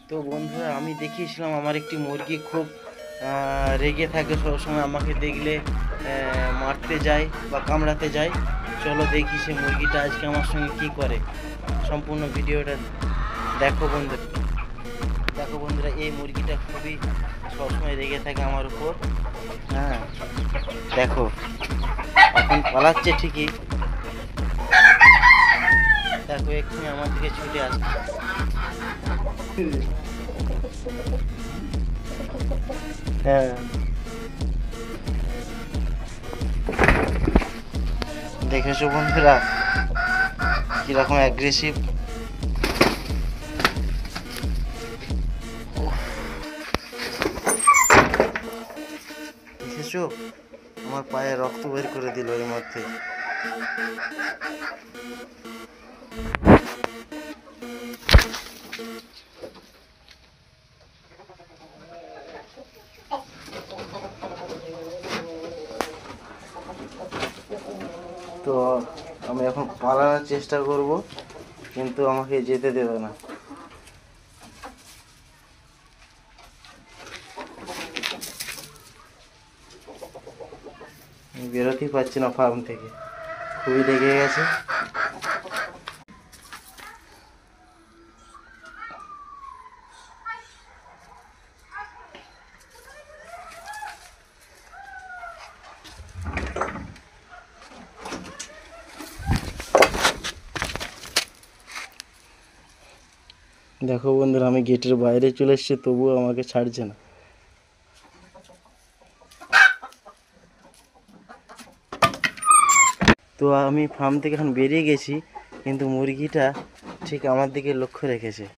তো বন্ধুরা, আমি দেখিয়েছিলাম আমার একটি মুরগি খুব রেগে থাকে, সবসময় আমাকে দেখলে মারতে যায় বা কামড়াতে যায়। চলো দেখি সে মুরগিটা আজকে আমার সঙ্গে কী করে। সম্পূর্ণ ভিডিওটা দেখো বন্ধুরা। দেখো বন্ধুরা, এই মুরগিটা খুবই সবসময় রেগে থাকে আমার উপর। হ্যাঁ, দেখো এখন পালাচ্ছে ঠিকই, দেখো এক্ষুনি আমার দিকে ছুটে আসছে। হ্যাঁ, দেখেছো বন্ধুরা কিরকম অ্যাগ্রেসিভ। দেখেছো আমার পায়ে রক্ত বের করে দিল এর মধ্যে। তো আমি এখন পালানোর চেষ্টা করব, কিন্তু আমাকে যেতে দেবে না। আমি বেরোতেই পারছি না ফার্ম থেকে, খুবই রেগে গেছে। দেখো বন্ধুরা, আমি গেটের বাইরে চলে এসেছি, তবুও আমাকে ছাড়ছে না। তো আমি ফার্ম থেকে এখন বেরিয়ে গেছি, কিন্তু মুরগিটা ঠিক আমার দিকে লক্ষ্য রেখেছে।